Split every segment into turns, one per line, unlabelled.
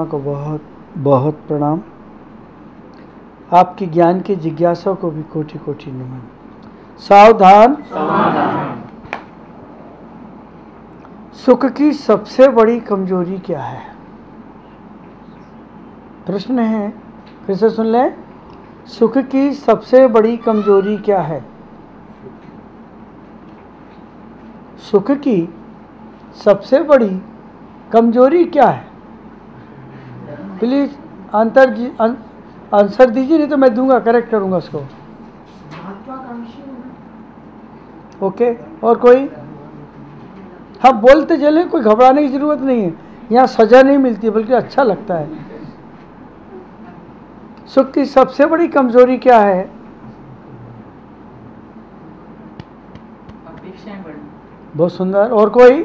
परमात्मा को बहुत बहुत प्रणाम। आपकी ज्ञान की जिज्ञासा को भी कोटि कोटि नमन। सावधान। सुख की सबसे बड़ी कमजोरी क्या है? प्रश्न है, फिर से सुन लें। सुख की सबसे बड़ी कमजोरी क्या है? सुख की सबसे बड़ी कमजोरी क्या है? प्लीज आंसर दीजिए, नहीं तो मैं दूंगा, करेक्ट करूंगा उसको। ओके, और कोई? हाँ, बोलते चले, कोई घबराने की जरूरत नहीं है। यहाँ सजा नहीं मिलती बल्कि अच्छा लगता है। सुख की सबसे बड़ी कमजोरी क्या है? बहुत सुंदर। और कोई?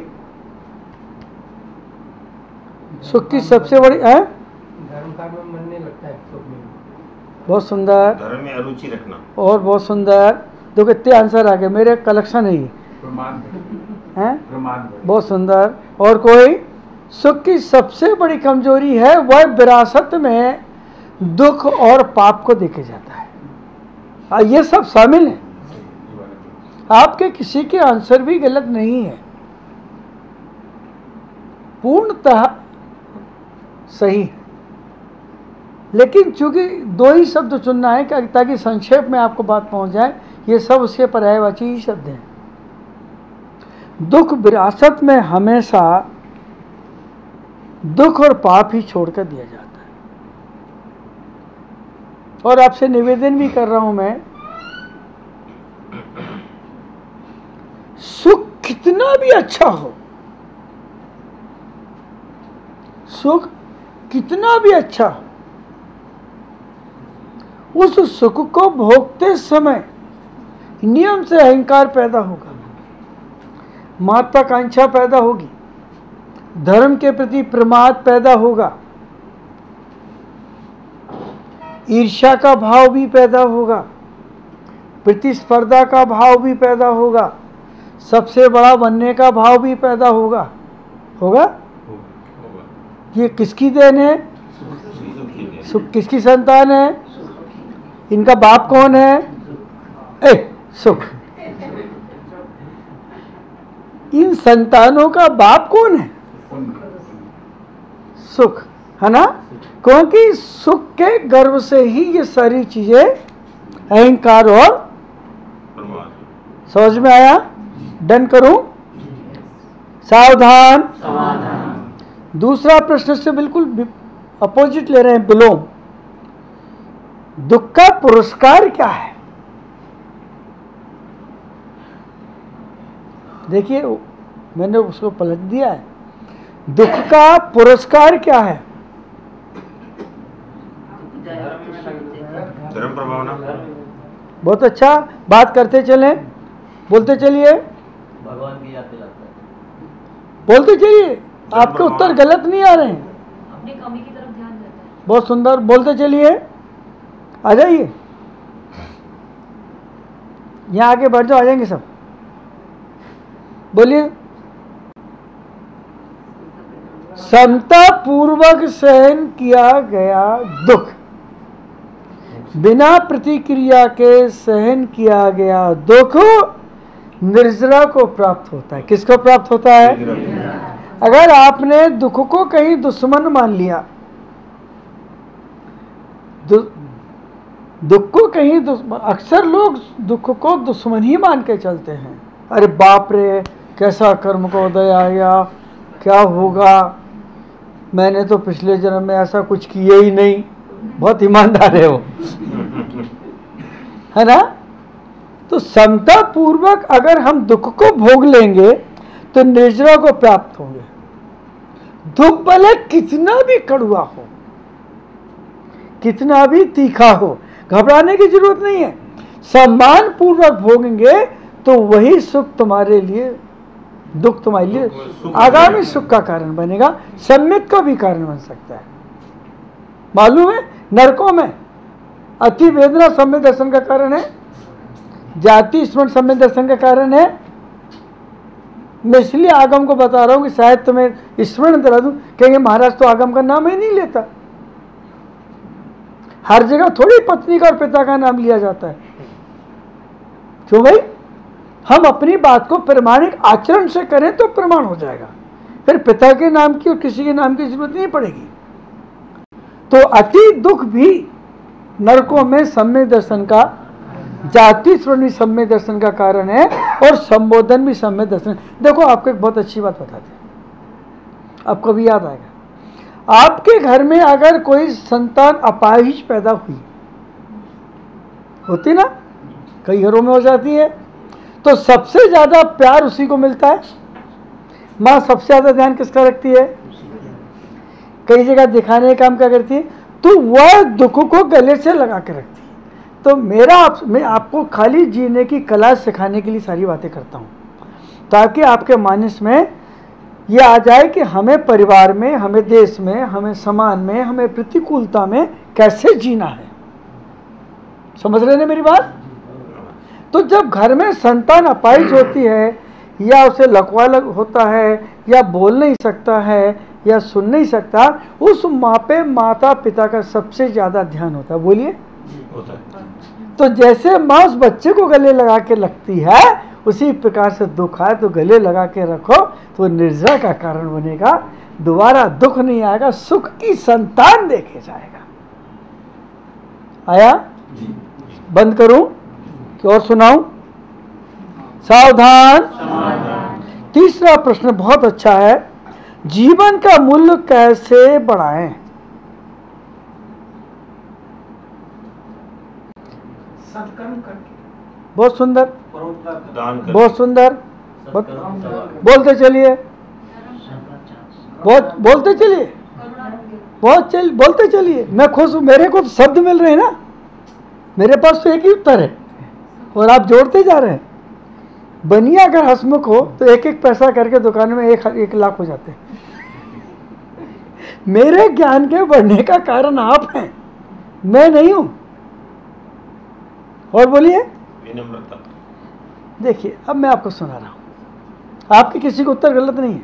सुख की सबसे बड़ी है
धर्म कार्य में मन नहीं लगता है सुख में।
बहुत सुंदर।
धर्म में अरुचि रखना।
और बहुत सुंदर। देखो कितने आंसर आ गए, मेरे कलेक्शन है ये। बहुत सुंदर। और कोई? सुख की सबसे बड़ी कमजोरी है वह विरासत में दुख और पाप को देखे जाता है। ये सब शामिल है। आपके किसी के आंसर भी गलत नहीं है, पूर्णतः सही है। लेकिन चूंकि दो ही शब्द चुनना है ताकि संक्षेप में आपको बात पहुंच जाए, ये सब उसके पर्यायवाची ही शब्द हैं। दुख विरासत में हमेशा दुख और पाप ही छोड़कर दिया जाता है। और आपसे निवेदन भी कर रहा हूं मैं, सुख कितना भी अच्छा हो, सुख कितना भी अच्छा हो, उस सुख को भोगते समय नियम से अहंकार पैदा होगा, महत्वाकांक्षा पैदा होगी, धर्म के प्रति प्रमाद पैदा होगा, ईर्ष्या का भाव भी पैदा होगा, प्रतिस्पर्धा का भाव भी पैदा होगा, सबसे बड़ा बनने का भाव भी पैदा होगा। होगा? ये किसकी देन है? सुख किसकी संतान है? इनका बाप कौन है? सुख। इन संतानों का बाप कौन है? सुख, है ना? क्योंकि सुख के गर्भ से ही ये सारी चीजें, अहंकार और समझ में आया? डन करूं? सावधान। दूसरा प्रश्न से बिल्कुल अपोजिट ले रहे हैं, बिलोंग। दुख का पुरस्कार क्या है? देखिए, मैंने उसको पलट दिया है। दुख का पुरस्कार क्या है?
धर्म प्रभावना।
बहुत अच्छा, बात करते चलें, बोलते चलिए,
भगवान की याद दिलाता है।
बोलते चलिए, आपके उत्तर गलत नहीं आ रहे हैं।
अपनी कमी की तरफ ध्यान देता है।
बहुत सुंदर, बोलते चलिए, आ जाइए, यहाँ आगे बढ़ जाओ, आ जाएंगे सब। बोलिए। समता पूर्वक सहन किया गया दुख, बिना प्रतिक्रिया के सहन किया गया दुख निर्जरा को प्राप्त होता है। किसको प्राप्त होता है? अगर आपने दुख को कहीं दुश्मन मान लिया, दुख को कहीं अक्सर लोग दुख को दुश्मन ही मान के चलते हैं। अरे बाप रे, कैसा कर्म को उदय आ गया, क्या होगा, मैंने तो पिछले जन्म में ऐसा कुछ किया ही नहीं। बहुत ईमानदार है वो, है ना? तो समता पूर्वक अगर हम दुख को भोग लेंगे तो निर्जरा को प्राप्त होंगे। दुख भले कितना भी कड़वा हो, कितना भी तीखा हो, घबराने की जरूरत नहीं है। सम्मान पूर्वक भोगेंगे तो वही सुख तुम्हारे लिए, दुख तुम्हारे लिए आगामी सुख का कारण बनेगा, सम्यक का भी कारण बन सकता है। मालूम है, नरकों में अति वेदना सम्यक दर्शन का कारण है, जाति स्मरण सम्यक दर्शन का कारण है, मैं इसलिए आगम को बता रहा हूं कि शायद तुम्हें स्मरण दिला दूं, कहेंगे महाराज तो आगम का नाम ही नहीं लेता। हर जगह थोड़ी पत्नी का और पिता का नाम लिया जाता है। क्यों भाई? हम अपनी बात को प्रमाणिक आचरण से करें तो प्रमाण हो जाएगा, फिर पिता के नाम की और किसी के नाम की जरूरत नहीं पड़ेगी। तो अति दुख भी नरकों में सम्यक दर्शन का, जाति श्रवण भी सम्यक दर्शन का कारण है, और संबोधन भी सम्यक दर्शन। देखो आपको एक बहुत अच्छी बात बताते हैं, आपको भी याद आएगा। आपके घर में अगर कोई संतान अपाहिज पैदा हुई, होती ना, कई घरों में हो जाती है, तो सबसे ज्यादा प्यार उसी को मिलता है। माँ सबसे ज्यादा ध्यान किसका रखती है? कई जगह दिखाने का काम क्या करती है? तो वह दुख को गले से लगा के रखती है। तो मैं आपको खाली जीने की कला सिखाने के लिए सारी बातें करता हूँ, ताकि आपके मानस में ये आ जाए कि हमें परिवार में, हमें देश में, हमें समाज में, हमें प्रतिकूलता में कैसे जीना है। समझ रहे हैं मेरी बात? तो जब घर में संतान अपाहिज होती है, या उसे लकवा होता है, या बोल नहीं सकता है, या सुन नहीं सकता, उस माँ पे माता पिता का सबसे ज्यादा ध्यान होता है। बोलिए, तो जैसे माँ उस बच्चे को गले लगा के रखती है, उसी प्रकार से दुख आए तो गले लगा के रखो, तो निर्जरा का कारण बनेगा। दोबारा दुख नहीं आएगा, सुख की संतान देखे जाएगा। आया? बंद करूं कि और सुनाऊं? सावधान। तीसरा प्रश्न बहुत अच्छा है, जीवन का मूल्य कैसे बढ़ाएं?
सत्कर्म करके।
बहुत सुंदर, बहुत सुंदर,
सत्कर्म
बोलते चलिए, बहुत बोलते चलिए, बोलते चलिए। मैं खुश हूं, मेरे को तो शब्द मिल रहे हैं ना, मेरे पास तो एक ही उत्तर है और आप जोड़ते जा रहे हैं। बनिया अगर हंसमुख हो तो एक एक पैसा करके दुकान में 1 लाख हो जाते हैं। मेरे ज्ञान के बढ़ने का कारण आप हैं, मैं नहीं हूं। और बोलिए,
विनम्रता।
देखिए अब मैं आपको सुना रहा हूं, आपके किसी का उत्तर गलत नहीं है।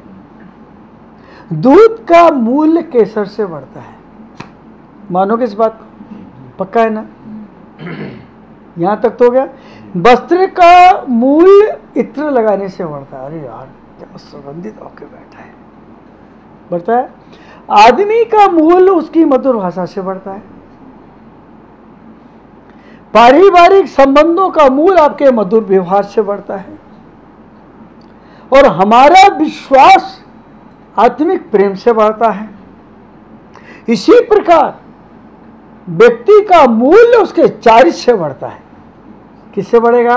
दूध का मूल्य केसर से बढ़ता है, मानोगे इस बात को? पक्का है ना? यहां तक तो हो गया। वस्त्र का मूल्य इत्र लगाने से बढ़ता है। अरे यार क्या सुगंधित होकर बैठा है, बढ़ता है। आदमी का मूल्य उसकी मधुर भाषा से बढ़ता है। पारिवारिक संबंधों का मूल आपके मधुर व्यवहार से बढ़ता है। और हमारा विश्वास आत्मिक प्रेम से बढ़ता है। इसी प्रकार व्यक्ति का मूल्य उसके चारित्र से बढ़ता है। किससे बढ़ेगा?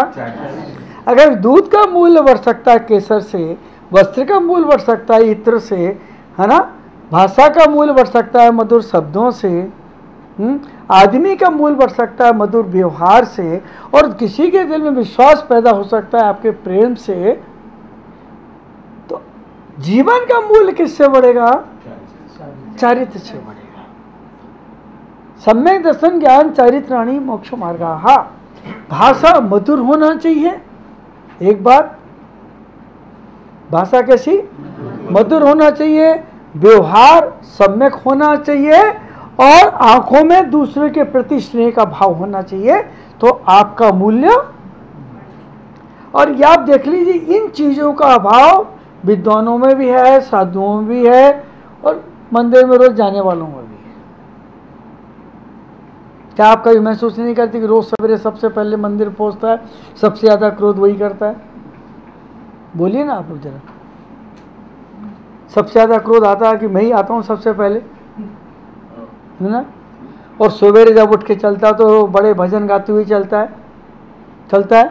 अगर दूध का मूल्य बढ़ सकता है केसर से, वस्त्र का मूल्य बढ़ सकता है इत्र से, है ना, भाषा का मूल्य बढ़ सकता है मधुर शब्दों से, आदमी का मूल्य बढ़ सकता है मधुर व्यवहार से, और किसी के दिल में विश्वास पैदा हो सकता है आपके प्रेम से, तो जीवन का मूल्य किससे बढ़ेगा? चारित्र से बढ़ेगा। सम्यक दर्शन ज्ञान चारित्राणि मोक्ष मार्गा। हाँ, भाषा मधुर होना चाहिए, एक बात, भाषा कैसी? मधुर होना चाहिए, व्यवहार सम्यक होना चाहिए, और आंखों में दूसरे के प्रति स्नेह का भाव होना चाहिए, तो आपका मूल्य। और ये आप देख लीजिए, इन चीजों का अभाव विद्वानों में भी है, साधुओं में भी है, और मंदिर में रोज जाने वालों में भी है। क्या आप कभी महसूस नहीं करते कि रोज सवेरे सबसे पहले मंदिर पहुंचता है, सबसे ज्यादा क्रोध वही करता है? बोलिए ना आप लोग जरा। सबसे ज्यादा क्रोध आता है कि मैं ही आता हूं सबसे पहले, है ना? और सवेरे जब उठ के चलता तो बड़े भजन गाते हुए चलता है।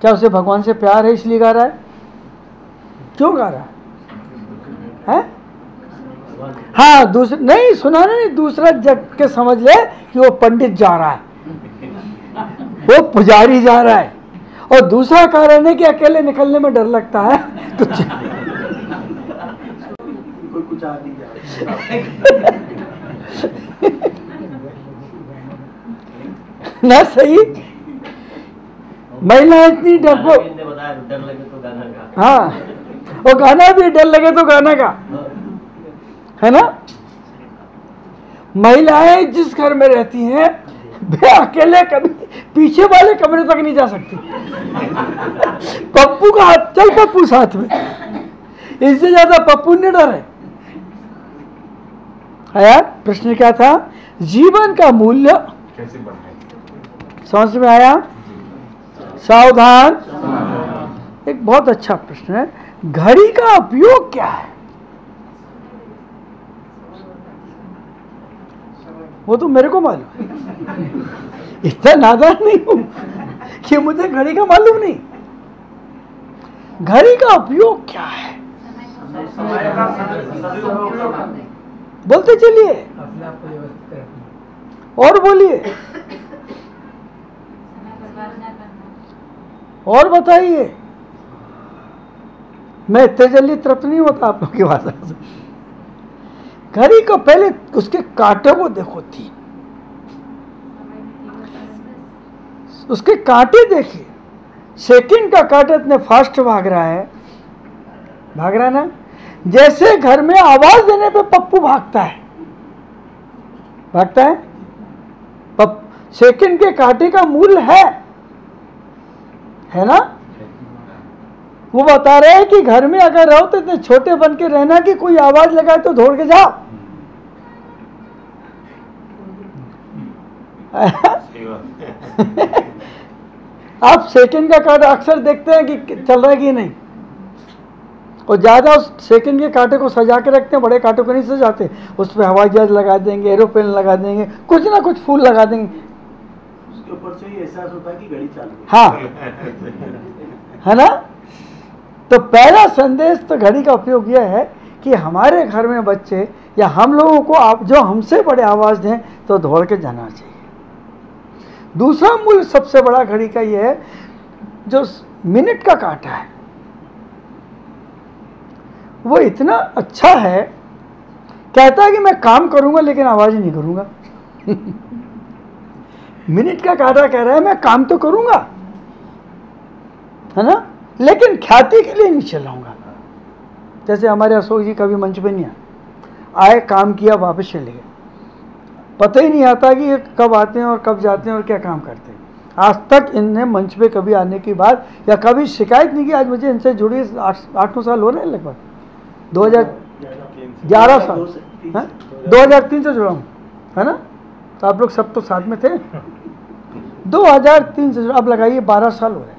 क्या उसे भगवान से प्यार है इसलिए गा रहा है? क्यों गा रहा है? हाँ, दूसरा नहीं सुनाना नहीं, दूसरा जग के समझ ले कि वो पंडित जा रहा है, वो पुजारी जा रहा है, और दूसरा कारण है कि अकेले निकलने में डर लगता है तो
कुछ आदि
ना सही। महिला इतनी डरपोक,
ने बताया डर लगे तो गाना गा।
हाँ, वो गाना भी डर लगे तो गाना का, है ना। महिलाएं जिस घर में रहती हैं वे अकेले कभी पीछे वाले कमरे तक नहीं जा सकती। पप्पू का हाथ, चल पप्पू साथ में, इससे ज्यादा पप्पू ने डर है। आया प्रश्न क्या था? जीवन का मूल्य
कैसे बढ़ाएं?
समझ में आया? सावधान। एक बहुत अच्छा प्रश्न है, घड़ी का उपयोग क्या है? वो तो मेरे को मालूम है, इतना नादान नहीं हूं कि मुझे घड़ी का मालूम नहीं। घड़ी का उपयोग क्या है?
समय का सदुपयोग करना।
बोलते चलिए
अपने आप को व्यवस्थित रखना।
और बोलिए
समय बर्बाद ना करना।
और बताइए। मैं इतने जल्दी तृप्त नहीं होता आप लोग की भाषा से। घड़ी को पहले उसके कांटे को देखो, थी उसके कांटे देखिए, सेकंड का कांटा इतने फास्ट भाग रहा है ना, जैसे घर में आवाज देने पे पप्पू भागता है। सेकंड के कांटे का मूल्य है ना। वो बता रहे हैं कि घर में अगर रहो तो इतने छोटे बन के रहना कि कोई आवाज लगाए तो दौड़ के जाओ। आप सेकंड का कांटा अक्सर देखते हैं कि चल रहा है कि नहीं, और ज्यादा उस सेकंड के कांटे को सजा के रखते हैं, बड़े कांटों को नहीं सजाते। उस पर हवाई जहाज लगा देंगे, एरोप्लेन लगा देंगे, कुछ ना कुछ फूल लगा देंगे,
उसके ऊपर से ही एहसास होता है कि घड़ी चालू है।
हाँ, है ना। तो पहला संदेश तो घड़ी का उपयोग यह है कि हमारे घर में बच्चे या हम लोगों को आप जो हमसे बड़े आवाज दें तो दौड़ के जाना चाहिए। दूसरा मूल्य सबसे बड़ा घड़ी का यह है, जो मिनट का कांटा है वो इतना अच्छा है, कहता है कि मैं काम करूंगा लेकिन आवाज नहीं करूंगा। मिनट का कांटा कह रहा है मैं काम तो करूंगा, है ना, लेकिन ख्याति के लिए नहीं चलाऊंगा। जैसे हमारे अशोक जी कभी मंच पे नहीं आए, काम किया वापस चले गए, पता ही नहीं आता कि ये कब आते हैं और कब जाते हैं और क्या काम करते हैं। आज तक इनने मंच पे कभी आने की बात या कभी शिकायत नहीं की। आज मुझे इनसे जुड़ी 8-9 साल हो रहे हैं, लगभग 2011 साल, 2003 से जुड़ा हूँ, है ना। तो आप लोग सब तो साथ में थे। 2003 से अब लगाइए 12 साल हो रहे।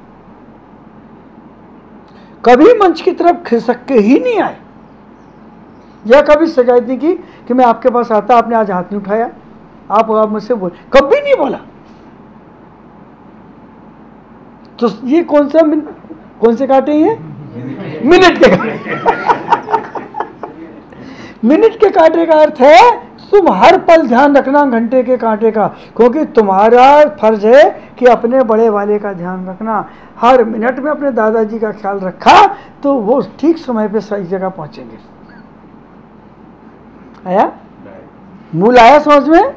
कभी मंच की तरफ खिसक के ही नहीं आए, या कभी शिकायत नहीं की कि मैं आपके पास आता, आपने आज हाथ नहीं उठाया, आप मुझसे बोल, कभी नहीं बोला। तो ये कौन से कांटे हैं? मिनट के कांटे। मिनट के कांटे का अर्थ है तुम हर पल ध्यान रखना घंटे के कांटे का, क्योंकि तुम्हारा फर्ज है कि अपने बड़े वाले का ध्यान रखना। हर मिनट में अपने दादाजी का ख्याल रखा तो वो ठीक समय पे सही जगह पहुंचेंगे। आया मूल आया समझ में?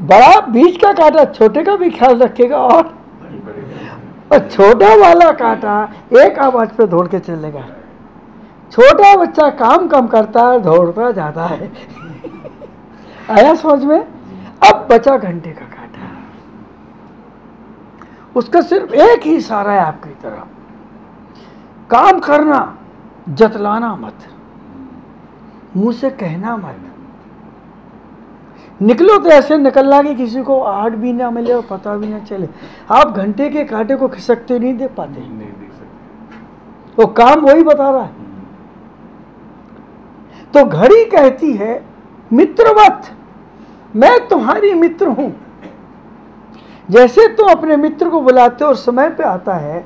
बड़ा बीच का कांटा छोटे का भी ख्याल रखेगा, और छोटा वाला कांटा एक आवाज पे दौड़ के चलेगा। छोटा बच्चा काम कम करता है, दौड़ता जाता है। आया समझ में? अब बचा घंटे का कांटा, उसका सिर्फ एक ही इशारा है आपकी तरफ, काम करना, जतलाना मत, मुंह से कहना मत। निकलो तो ऐसे निकलना कि किसी को आहट भी ना मिले और पता भी ना चले। आप घंटे के कांटे को खिसकते नहीं देख पाते,
नहीं देख सकते।
वो काम वही बता रहा है। तो घड़ी कहती है मित्रवत, मैं तुम्हारी मित्र हूं। जैसे तुम अपने मित्र को बुलाते हो और समय पे आता है,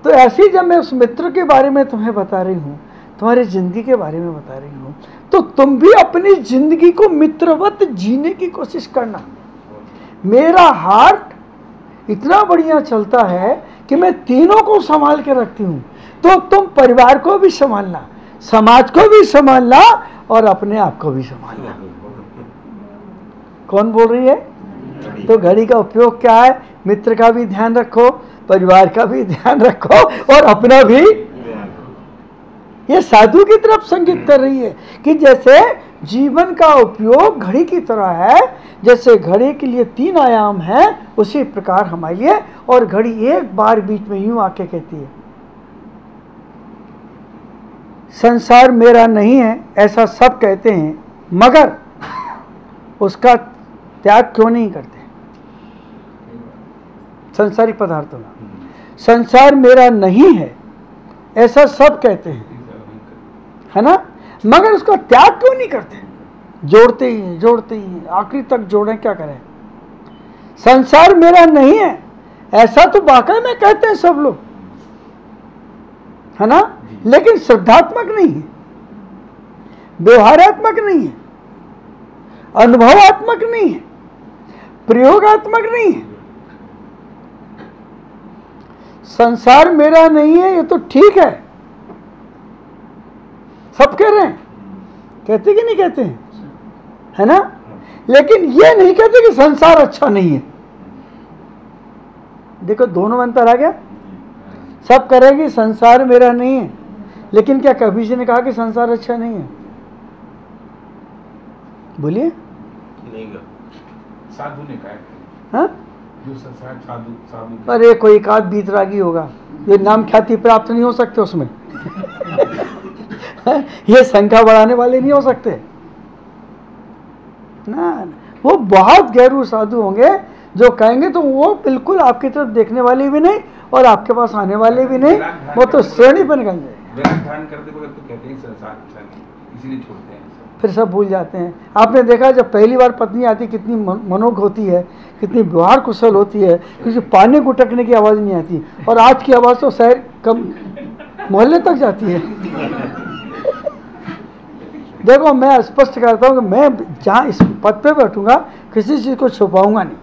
तो ऐसे ही जब मैं उस मित्र के बारे में तुम्हें बता रही हूं, तुम्हारी जिंदगी के बारे में बता रही हूं, तो तुम भी अपनी जिंदगी को मित्रवत जीने की कोशिश करना। मेरा हार्ट इतना बढ़िया चलता है कि मैं तीनों को संभाल के रखती हूं, तो तुम परिवार को भी संभालना, समाज को भी संभालना और अपने आप को भी संभालना। कौन बोल रही है? तो घड़ी का उपयोग क्या है? मित्र का भी ध्यान रखो, परिवार का भी ध्यान रखो और अपना भी। ये साधु की तरफ संकेत कर रही है कि जैसे जीवन का उपयोग घड़ी की तरह है, जैसे घड़ी के लिए 3 आयाम है, उसी प्रकार हमारे लिए। और घड़ी एक बार बीच में यूं आके कहती है, संसार मेरा नहीं है, ऐसा सब कहते हैं, मगर उसका त्याग क्यों नहीं करते? संसारिक पदार्थों का संसार मेरा नहीं है ऐसा सब कहते हैं, है ना, मगर उसका त्याग क्यों नहीं करते? जोड़ते ही हैं, जोड़ते ही हैं, आखिरी तक जोड़ें, क्या करें? संसार मेरा नहीं है ऐसा तो वाकई में कहते हैं सब लोग, है ना, लेकिन श्रद्धात्मक नहीं है, व्यवहारात्मक नहीं है, अनुभवात्मक नहीं है, प्रयोगात्मक नहीं है। संसार मेरा नहीं है ये तो ठीक है, सब कह रहे हैं, कहते कि नहीं कहते हैं, है ना, लेकिन ये नहीं कहते कि संसार अच्छा नहीं है। देखो दोनों में अंतर आ गया। सब कह रहे हैं कि संसार मेरा नहीं है, लेकिन क्या कभी से ने कहा कि संसार अच्छा नहीं है? बोलिए।
नहीं गा। साधु ने कहा है।
हाँ?
जो संसार साधु साधु
अरे कोई एक आध बीतरागी होगा, ये नाम ख्याति प्राप्त नहीं हो सकते उसमें। ये संख्या बढ़ाने वाले नहीं हो सकते ना, वो बहुत गैरू साधु होंगे जो कहेंगे तो वो बिल्कुल आपकी तरफ देखने वाले भी नहीं और आपके पास आने वाले भी नहीं, वो तो श्रेणी पर निकल जाएंगे।
बिना ध्यान करते बगैर तो कहते हैं संसार अच्छा नहीं, इसीलिए छोड़ते हैं सब।
फिर सब भूल जाते हैं। आपने देखा जब पहली बार पत्नी आती कितनी मनोज्ञ होती है, कितनी व्यवहार कुशल होती है, किसी पानी गुटकने की आवाज़ नहीं आती, और आज की आवाज़ तो शहर कम मोहल्ले तक जाती है। देखो मैं स्पष्ट करता हूँ कि मैं जहाँ इस पद पे बैठूंगा किसी चीज़ को छुपाऊंगा नहीं।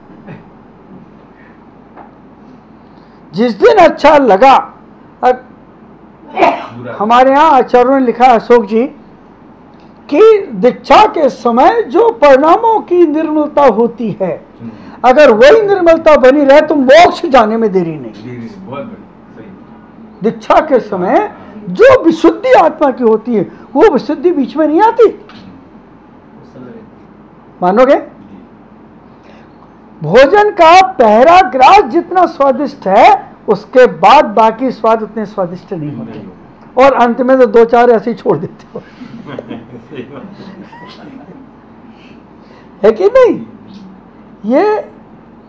जिस दिन अच्छा लगा, हमारे यहाँ आचार्यों ने लिखा, अशोक जी, कि दीक्षा के समय जो परिणामों की निर्मलता होती है, अगर वही निर्मलता बनी रहे तो मोक्ष जाने में देरी नहीं।
बहुत बड़ी सही।
दीक्षा के समय जो विशुद्धि आत्मा की होती है वो विशुद्धि बीच में नहीं आती, मानोगे? भोजन का पहला ग्रास जितना स्वादिष्ट है उसके बाद बाकी स्वाद उतने स्वादिष्ट नहीं होते, और अंत में तो 2-4 ऐसे ही छोड़ देते हो। है कि नहीं? ये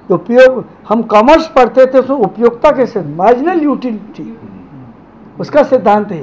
उपयोग, हम कॉमर्स पढ़ते थे, उसमें उपयोगिता के सिद्धांत, मार्जिनल यूटिलिटी, उसका सिद्धांत है।